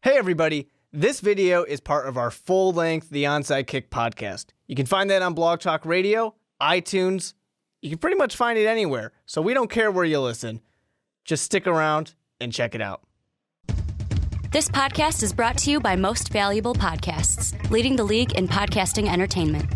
Hey everybody, this video is part of our full-length The Onside Kick podcast. You can find that on Blog Talk Radio, iTunes. You can pretty much find it anywhere, so we don't care where you listen. Just stick around and check it out. This podcast is brought to you by Most Valuable Podcasts, leading the league in podcasting entertainment.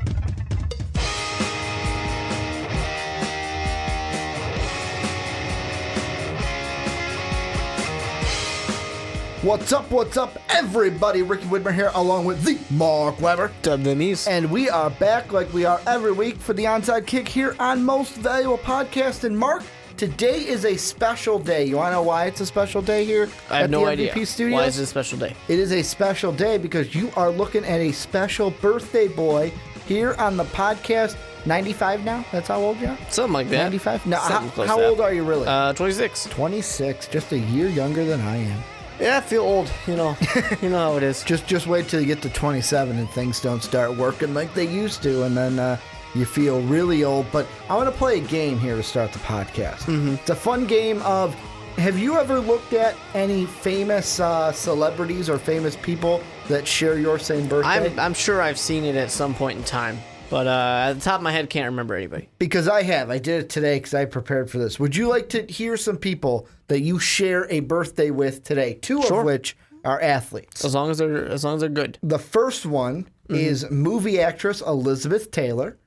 What's up, everybody? Ricky Widmer here, along with the Mark Weber. Dub the knees. And we are back like we are every week for the Onside Kick here on Most Valuable Podcast. And Mark, today is a special day. You want to know why it's a special day here I have no idea. Studios? Why is it a special day? It is a special day because you are looking at a special birthday boy here on the podcast. 95 now? That's how old you are? Something like that. 95? No, Something how old are you really? 26. 26, just a year younger than I am. Yeah, I feel old, you know. You know how it is. Just wait till you get to 27 and things don't start working like they used to, and then you feel really old. But I want to play a game here to start the podcast. Mm-hmm. It's a fun game of, have you ever looked at any famous celebrities or famous people that share your same birthday? I'm sure I've seen it at some point in time, but at the top of my head, can't remember anybody. Because I have. I did it today because I prepared for this. Would you like to hear some people that you share a birthday with today? Two of which are athletes. As long as they're good. The first one is movie actress Elizabeth Taylor.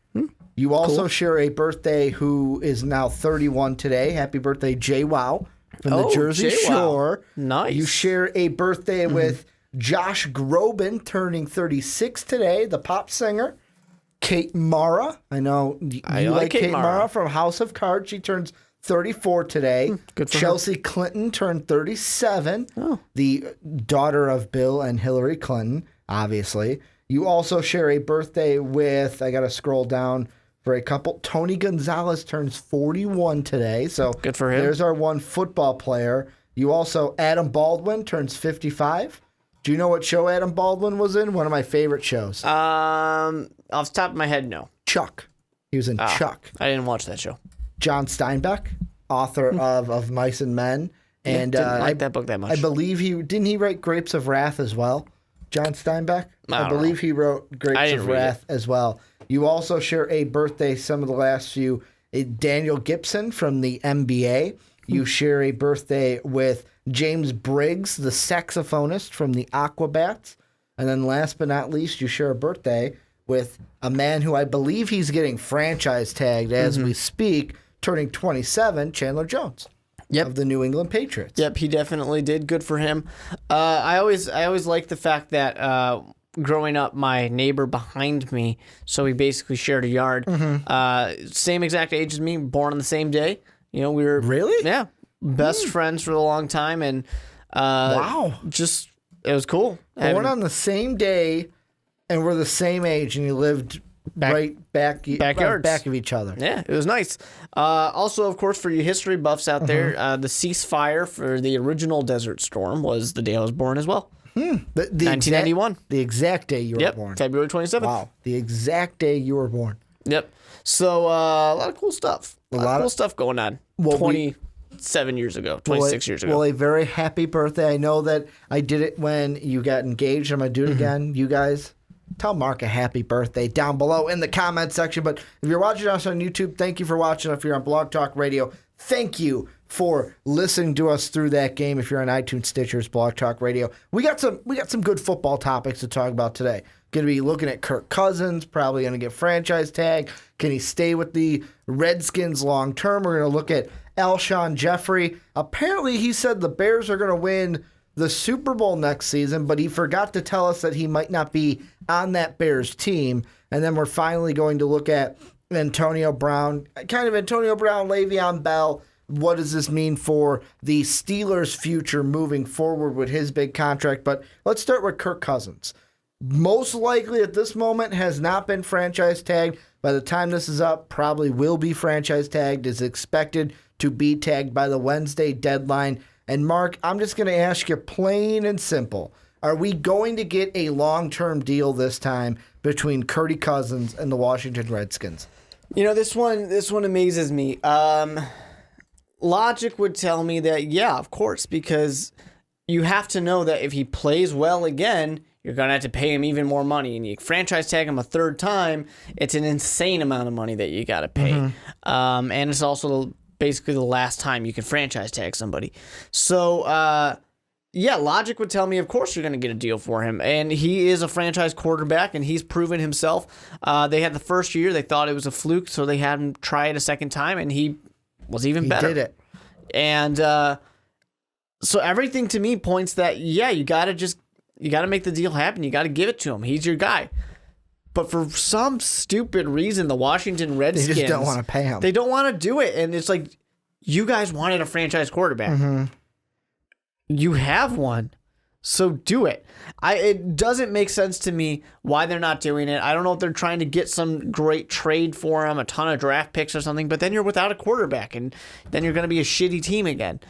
You also share a birthday who is now 31 today. Happy birthday, JWoww from the Jersey Shore. Nice. You share a birthday with Josh Groban, turning 36 today, the pop singer. Kate Mara. I know you like Kate Mara from House of Cards. She turns 34 today. Good for Chelsea Clinton turned 37. Oh. The daughter of Bill and Hillary Clinton, obviously. You also share a birthday with, I got to scroll down for a couple. Tony Gonzalez turns 41 today. So good for him. There's our one football player. You also, Adam Baldwin turns 55. Do you know what show Adam Baldwin was in? One of my favorite shows. Off the top of my head, no. Chuck. He was in Chuck. I didn't watch that show. John Steinbeck, author of Mice and Men. And didn't like that book that much. I believe didn't he write Grapes of Wrath as well? John Steinbeck? I believe he wrote Grapes of Wrath as well. You also share a birthday, some of the last few, Daniel Gibson from the NBA. You share a birthday with James Briggs, the saxophonist from the Aquabats. And then last but not least, you share a birthday with a man who I believe he's getting franchise tagged as we speak, turning 27, Chandler Jones of the New England Patriots. Yep, he definitely did. Good for him. I always liked the fact that growing up, my neighbor behind me, so we basically shared a yard, same exact age as me, born on the same day. You know, we were best friends for a long time, and just it was cool. Born on the same day, and we're the same age, and you lived right back of each other. Yeah, it was nice. Also, of course, for you history buffs out there, the ceasefire for the original Desert Storm was the day I was born as well. The 1991. The exact day you were born. February 27th. Wow, the exact day you were born. Yep. So a lot of cool stuff. A lot of cool stuff going on. 27 years ago, 26 years ago. Well, a very happy birthday. I know that I did it when you got engaged. I'm going to do it again. You guys, tell Mark a happy birthday down below in the comment section. But if you're watching us on YouTube, thank you for watching. If you're on Blog Talk Radio, thank you for listening to us through that game. If you're on iTunes, Stitchers, Blog Talk Radio, we got some good football topics to talk about today. Going to be looking at Kirk Cousins, probably going to get franchise tag. Can he stay with the Redskins long term? We're going to look at Alshon Jeffrey. Apparently, he said the Bears are going to win the Super Bowl next season, but he forgot to tell us that he might not be on that Bears team. And then we're finally going to look at Antonio Brown, Le'Veon Bell. What does this mean for the Steelers' future moving forward with his big contract? But let's start with Kirk Cousins. Most likely at this moment has not been franchise tagged. By the time this is up, probably will be franchise tagged, is expected to be tagged by the Wednesday deadline. And Mark, I'm just going to ask you plain and simple. Are we going to get a long-term deal this time between Kirk Cousins and the Washington Redskins? You know, this one amazes me. Logic would tell me that, yeah, of course, because you have to know that if he plays well again, you're going to have to pay him even more money. And you franchise tag him a third time, it's an insane amount of money that you got to pay. And it's also basically the last time you can franchise tag somebody. So, yeah, logic would tell me, of course, you're going to get a deal for him. And he is a franchise quarterback, and he's proven himself. They had the first year. They thought it was a fluke, so they had him try it a second time, and he was even better. He did it. And so everything to me points that, yeah, you got to make the deal happen. You got to give it to him. He's your guy. But for some stupid reason, the Washington Redskins... They just don't want to pay him. They don't want to do it. And it's like, you guys wanted a franchise quarterback. You have one. So do it. It doesn't make sense to me why they're not doing it. I don't know if they're trying to get some great trade for him, a ton of draft picks or something, but then you're without a quarterback, and then you're going to be a shitty team again.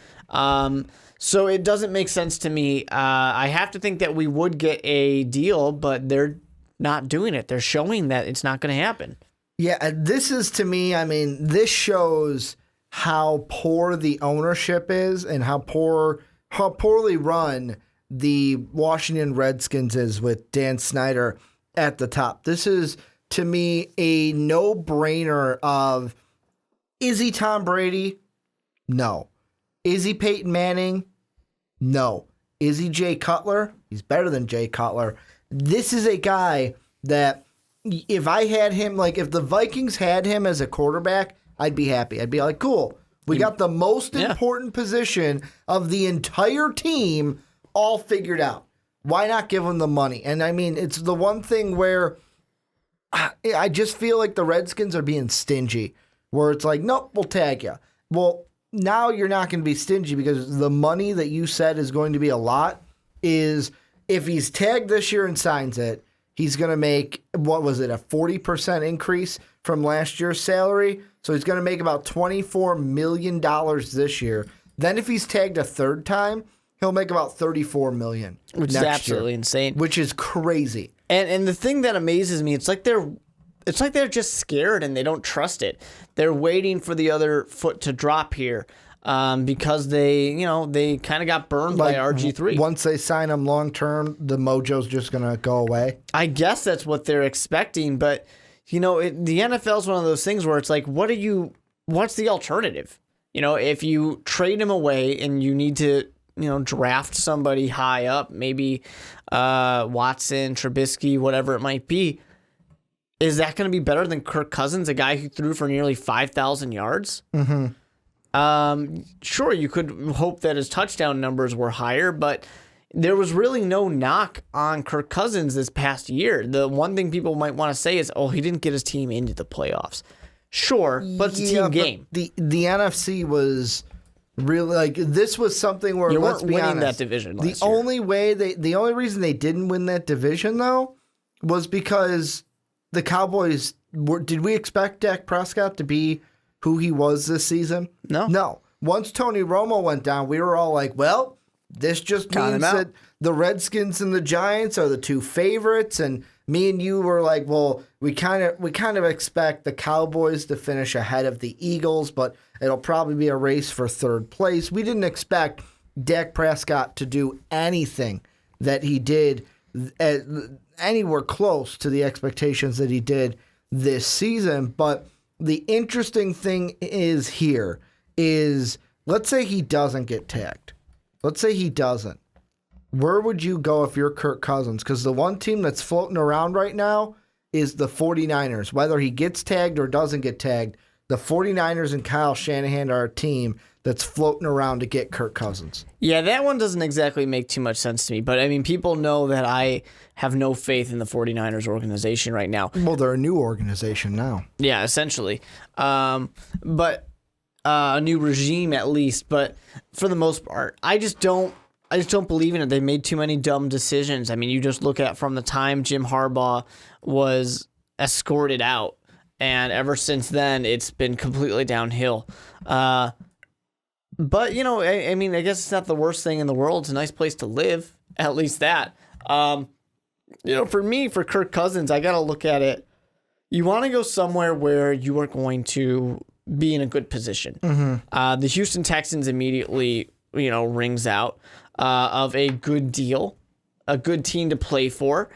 So it doesn't make sense to me. I have to think that we would get a deal, but they're not doing it. They're showing that it's not going to happen. Yeah, this is, to me, I mean, this shows how poor the ownership is and how poorly run the Washington Redskins is with Dan Snyder at the top. This is, to me, a no-brainer of, is he Tom Brady? No. Is he Peyton Manning? No. Is he Jay Cutler? He's better than Jay Cutler. This is a guy that if I had him, like if the Vikings had him as a quarterback, I'd be happy. I'd be like, cool. We got the most important position of the entire team all figured out. Why not give him the money? And I mean, it's the one thing where I just feel like the Redskins are being stingy, where it's like, nope, we'll tag you. Well, now you're not going to be stingy because the money that you said is going to be a lot is if he's tagged this year and signs it, he's going to make, what was it, a 40% increase from last year's salary? So he's going to make about $24 million this year. Then if he's tagged a third time, he'll make about $34 million which is absolutely insane. Which is crazy. And the thing that amazes me, it's like they're just scared and they don't trust it. They're waiting for the other foot to drop here because they kind of got burned by RG3. Once they sign him long term, the mojo's just going to go away. I guess that's what they're expecting, but the NFL is one of those things where it's like, what's the alternative? If you trade him away and you need to, draft somebody high up, maybe Watson, Trubisky, whatever it might be, is that going to be better than Kirk Cousins, a guy who threw for nearly 5,000 yards? Sure, you could hope that his touchdown numbers were higher, but there was really no knock on Kirk Cousins this past year. The one thing people might want to say is, he didn't get his team into the playoffs. Sure, but it's a team game. The NFC was really this was something where you let's weren't be winning honest, that division the last year. The only reason they didn't win that division though was because the Cowboys did we expect Dak Prescott to be who he was this season? No. Once Tony Romo went down, we were all like, well, this just means that the Redskins and the Giants are the two favorites, and me and you were like, well, we kind of expect the Cowboys to finish ahead of the Eagles, but it'll probably be a race for third place. We didn't expect Dak Prescott to do anything that he did anywhere close to the expectations that he did this season. But the interesting thing is let's say he doesn't get tagged. Let's say he doesn't. Where would you go if you're Kirk Cousins? Because the one team that's floating around right now is the 49ers. Whether he gets tagged or doesn't get tagged, the 49ers and Kyle Shanahan are a team that's floating around to get Kirk Cousins. Yeah, that one doesn't exactly make too much sense to me. But, I mean, people know that I have no faith in the 49ers organization right now. Well, they're a new organization now. Yeah, essentially. But a new regime at least. But for the most part, I just don't believe in it. They made too many dumb decisions. I mean, you just look at from the time Jim Harbaugh was escorted out, and ever since then, it's been completely downhill. But, I mean, I guess it's not the worst thing in the world. It's a nice place to live, at least that. For me, for Kirk Cousins, I got to look at it. You want to go somewhere where you are going to be in a good position. The Houston Texans immediately, rings out. of a good deal, a good team to play for.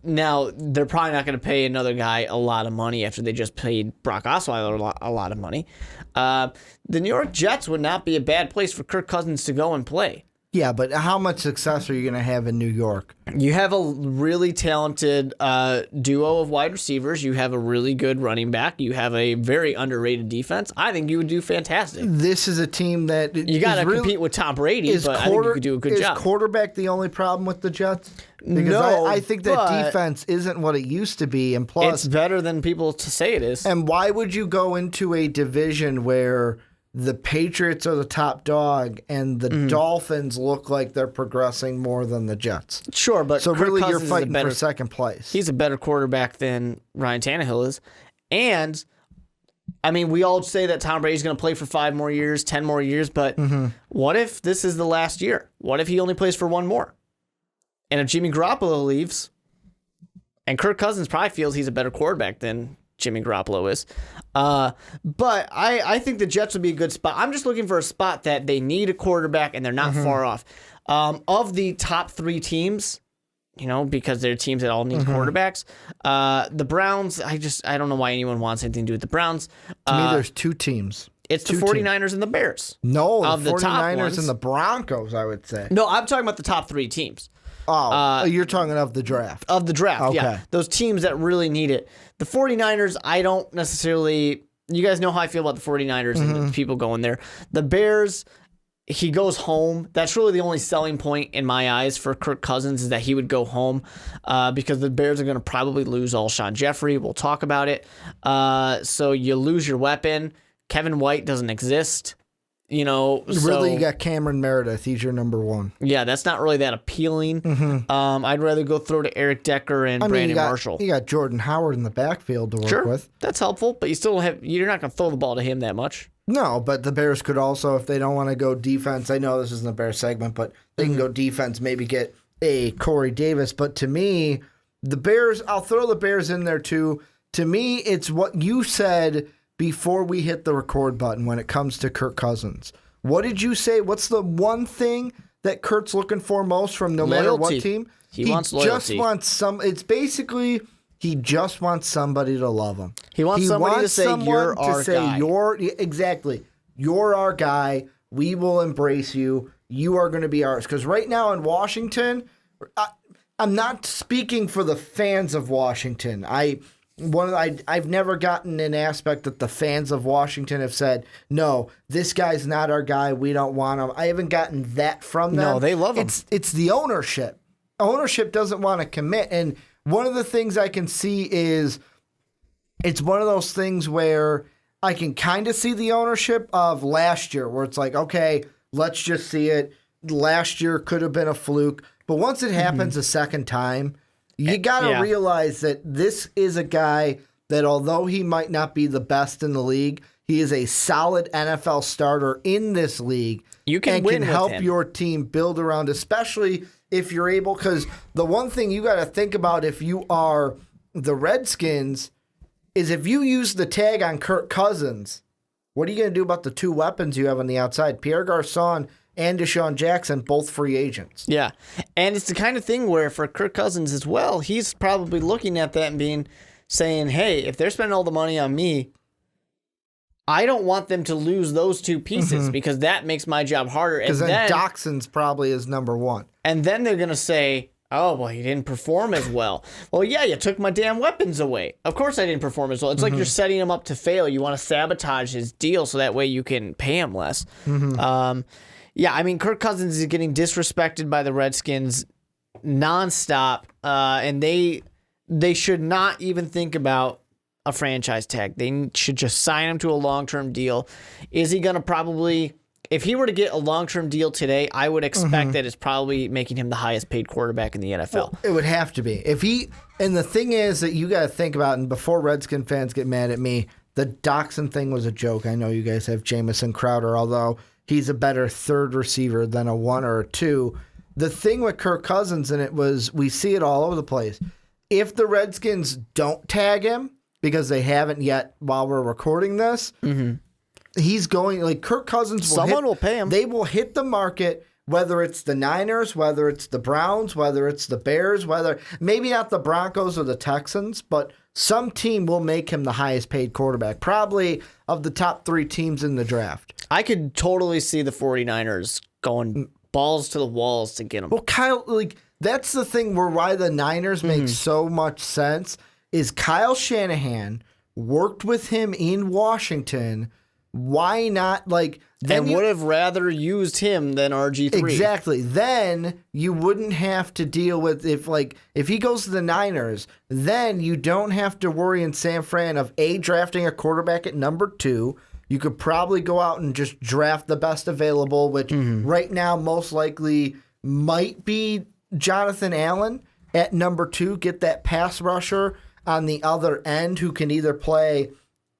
Now, they're probably not going to pay another guy a lot of money after they just paid Brock Osweiler a lot of money. The New York Jets would not be a bad place for Kirk Cousins to go and play. Yeah, but how much success are you going to have in New York? You have a really talented duo of wide receivers. You have a really good running back. You have a very underrated defense. I think you would do fantastic. This is a team that you got to compete with Tom Brady, but I think you could do a good job. Is quarterback the only problem with the Jets? Because no, I think that defense isn't what it used to be, and plus it's better than people to say it is. And why would you go into a division where the Patriots are the top dog and the Dolphins look like they're progressing more than the Jets? Sure, but so Kirk really Cousins you're fighting for second place. He's a better quarterback than Ryan Tannehill is. And, I mean, we all say that Tom Brady's going to play for 5 more years, 10 more years, but what if this is the last year? What if he only plays for 1 more? And if Jimmy Garoppolo leaves, and Kirk Cousins probably feels he's a better quarterback than Jimmy Garoppolo is. But I think the Jets would be a good spot. I'm just looking for a spot that they need a quarterback and they're not far off. Of the top 3 teams, because they're teams that all need quarterbacks, the Browns, I don't know why anyone wants anything to do with the Browns. To me, there's 2 teams. It's the 49ers and the Bears. No, of the 49ers ones. and the Broncos, I would say. No, I'm talking about the top 3 teams. Oh, you're talking of the draft. Of the draft, okay. Yeah. Those teams that really need it. The 49ers, I don't necessarily... You guys know how I feel about the 49ers and the people going there. The Bears, he goes home. That's really the only selling point in my eyes for Kirk Cousins is that he would go home because the Bears are going to probably lose Alshon Jeffrey. We'll talk about it. So you lose your weapon. Kevin White doesn't exist. Really, you got Cameron Meredith. He's your number 1. Yeah, that's not really that appealing. I'd rather go throw to Eric Decker and Brandon Marshall. You got Jordan Howard in the backfield to work with. That's helpful, but you're not going to throw the ball to him that much. No, but the Bears could also, if they don't want to go defense, I know this isn't a Bears segment, but they can go defense, maybe get a Corey Davis. But to me, the Bears, I'll throw the Bears in there too. To me, it's what you said before we hit the record button when it comes to Kirk Cousins. What did you say? What's the one thing that Kurt's looking for most from matter what team? He wants loyalty. Just wants it's basically he just wants somebody to love him. He wants somebody to say you're our guy. Exactly. You're our guy. We will embrace you. You are going to be ours. Because right now in Washington, I'm not speaking for the fans of Washington. I've never gotten an aspect that the fans of Washington have said, no, this guy's not our guy. We don't want him. I haven't gotten that from them. No, they love him. It's the ownership. Ownership doesn't want to commit. And one of the things I can see is it's one of those things where I can kind of see the ownership of last year where it's like, okay, let's just see it. Last year could have been a fluke. But once it happens a second time, you got to realize that this is a guy that although he might not be the best in the league, he is a solid NFL starter in this league. You can and win can help with him. Your team build around, especially if you're able. Because the one thing you got to think about if you are the Redskins is if you use the tag on Kirk Cousins, what are you going to do about the 2 weapons you have on the outside? Pierre Garçon and Deshaun Jackson, both free agents. Yeah. And it's the kind of thing where for Kirk Cousins as well, he's probably looking at that and saying, hey, if they're spending all the money on me, I don't want them to lose those 2 pieces because that makes my job harder. Because then Doxson's probably is number 1. And then they're going to say, oh, well, he didn't perform as well. Well, yeah, you took my damn weapons away. Of course I didn't perform as well. It's like you're setting him up to fail. You want to sabotage his deal so that way you can pay him less. Yeah, I mean, Kirk Cousins is getting disrespected by the Redskins nonstop, and they should not even think about a franchise tag. They should just sign him to a long-term deal. Is he going to probably... If he were to get a long-term deal today, I would expect that it's probably making him the highest-paid quarterback in the NFL. Well, it would have to be. And the thing is that you got to think about, and before Redskin fans get mad at me, the Doxson thing was a joke. I know you guys have Jamison Crowder, although... he's a better third receiver than a 1 or a 2. The thing with Kirk Cousins, and we see it all over the place. If the Redskins don't tag him, because they haven't yet while we're recording this, he's going, Kirk Cousins will Someone will pay him. They will hit the market whether it's the Niners, whether it's the Browns, whether it's the Bears, whether maybe not the Broncos or the Texans, but some team will make him the highest paid quarterback, probably of the top 3 teams in the draft. I could totally see the 49ers going balls to the walls to get him. Well, Kyle, that's the thing why the Niners make so much sense is Kyle Shanahan worked with him in Washington. Why not, and would have rather used him than RG3. Exactly. Then you wouldn't have to deal with if he goes to the Niners, then you don't have to worry in San Fran of drafting a quarterback at number 2. You could probably go out and just draft the best available, which right now most likely might be Jonathan Allen at number 2. Get that pass rusher on the other end who can either play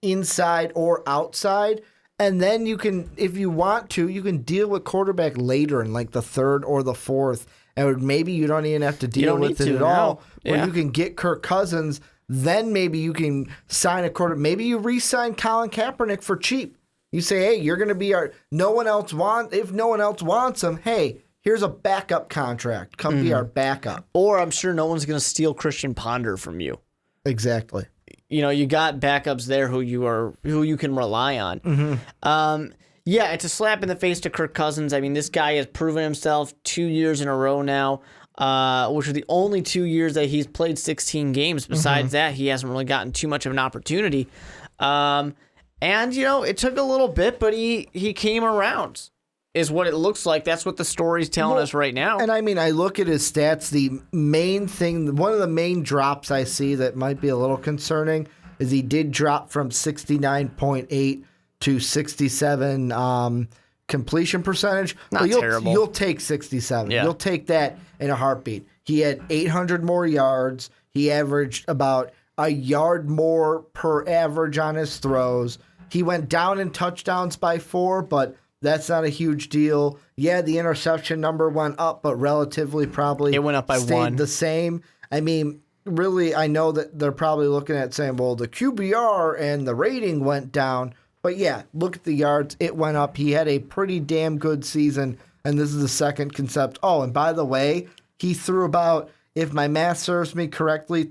inside or outside. And then you can, if you want to, you can deal with quarterback later in the 3rd or the 4th. And maybe you don't even have to deal with it at all. Or you can get Kirk Cousins. Then maybe you can sign a quarterback. Maybe you re-sign Colin Kaepernick for cheap. You say, hey, you're going to be if no one else wants him, hey, here's a backup contract. Come be our backup. Or I'm sure no one's going to steal Christian Ponder from you. Exactly. You got backups there who you can rely on. Yeah, it's a slap in the face to Kirk Cousins. I mean, this guy has proven himself 2 years in a row now, which are the only 2 years that he's played 16 games. Besides that, he hasn't really gotten too much of an opportunity. And it took a little bit, but he came around. Is what it looks like. That's what the story's telling us right now. And I mean, I look at his stats. The main thing, one of the main drops I see that might be a little concerning is he did drop from 69.8 to 67 completion percentage. Not terrible. You'll take 67. Yeah. You'll take that in a heartbeat. He had 800 more yards. He averaged about a yard more per average on his throws. He went down in touchdowns by 4, but that's not a huge deal. Yeah, the interception number went up, but relatively probably it went up by stayed 1. The same. I mean, really, I know that they're probably looking at saying, well, the QBR and the rating went down. But yeah, look at the yards. It went up. He had a pretty damn good season, and this is the second concept. Oh, and by the way, he threw about, if my math serves me correctly,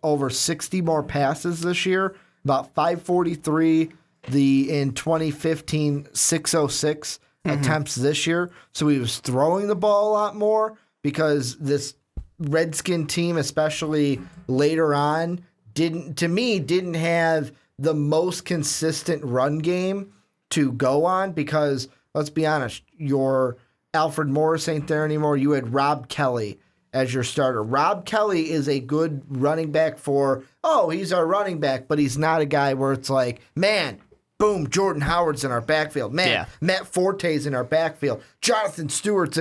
over 60 more passes this year, about 543. In 2015, 606 attempts this year. So he was throwing the ball a lot more because this Redskin team, especially later on, didn't have the most consistent run game to go on because, let's be honest, your Alfred Morris ain't there anymore. You had Rob Kelly as your starter. Rob Kelly is a good running back he's our running back, but he's not a guy where it's like, man, boom, Jordan Howard's in our backfield. Man, Matt Forte's in our backfield. Jonathan Stewart's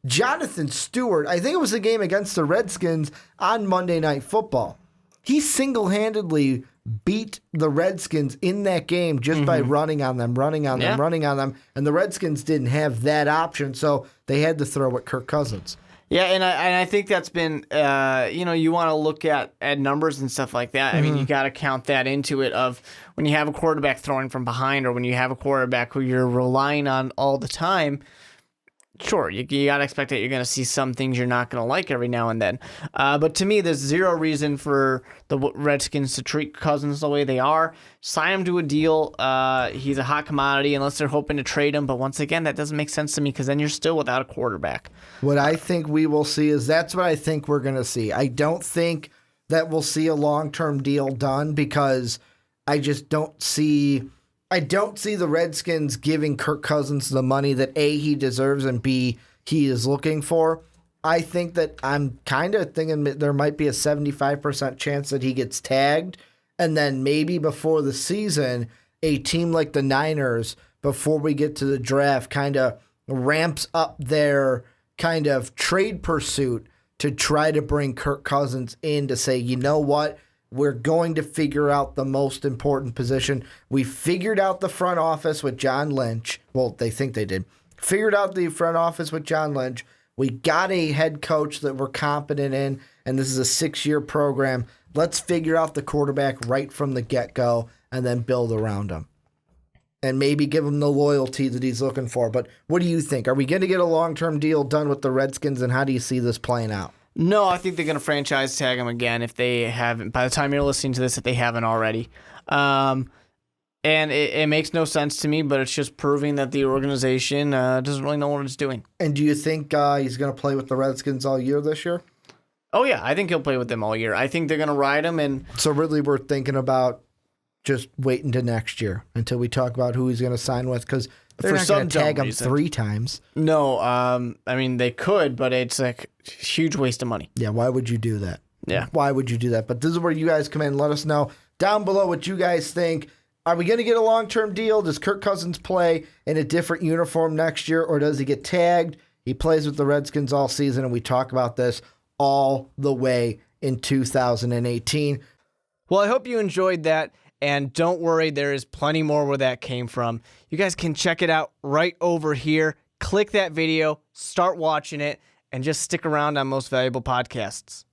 Jonathan Stewart, I think it was a game against the Redskins on Monday Night Football. He single-handedly beat the Redskins in that game just by running on them. And the Redskins didn't have that option, so they had to throw at Kirk Cousins. Yeah, and I think that's been, you want to look at numbers and stuff like that. I mean, you got to count that into it of when you have a quarterback throwing from behind or when you have a quarterback who you're relying on all the time. Sure, you got to expect that you're going to see some things you're not going to like every now and then. But to me, there's zero reason for the Redskins to treat Cousins the way they are. Sign him to a deal. He's a hot commodity unless they're hoping to trade him. But once again, that doesn't make sense to me because then you're still without a quarterback. What I think we will see that's what I think we're going to see. I don't think that we'll see a long-term deal done because I just don't see... I don't see the Redskins giving Kirk Cousins the money that A, he deserves, and B, he is looking for. I think that I'm kind of thinking that there might be a 75% chance that he gets tagged, and then maybe before the season, a team like the Niners, before we get to the draft, kind of ramps up their kind of trade pursuit to try to bring Kirk Cousins in to say, you know what? We're going to figure out the most important position. We figured out the front office with John Lynch. Well, they think they did. Figured out the front office with John Lynch. We got a head coach that we're competent in, and this is a 6-year program. Let's figure out the quarterback right from the get-go and then build around him. and maybe give him the loyalty that he's looking for. But what do you think? Are we going to get a long-term deal done with the Redskins, and how do you see this playing out? No, I think they're going to franchise tag him again if they haven't. By the time you're listening to this, if they haven't already. And it makes no sense to me, but it's just proving that the organization doesn't really know what it's doing. And do you think he's going to play with the Redskins all year this year? Oh, yeah. I think he'll play with them all year. I think they're going to ride him. And so really we're thinking about just waiting to next year until we talk about who he's going to sign with, because they're not going to tag him 3 times. No, I mean, they could, but it's like a huge waste of money. Yeah, why would you do that? Yeah. Why would you do that? But this is where you guys come in. Let us know down below what you guys think. Are we going to get a long-term deal? Does Kirk Cousins play in a different uniform next year, or does he get tagged? He plays with the Redskins all season, and we talk about this all the way in 2018. Well, I hope you enjoyed that, and don't worry, there is plenty more where that came from. You guys can check it out right over here. Click that video, start watching it, and just stick around on Most Valuable Podcasts.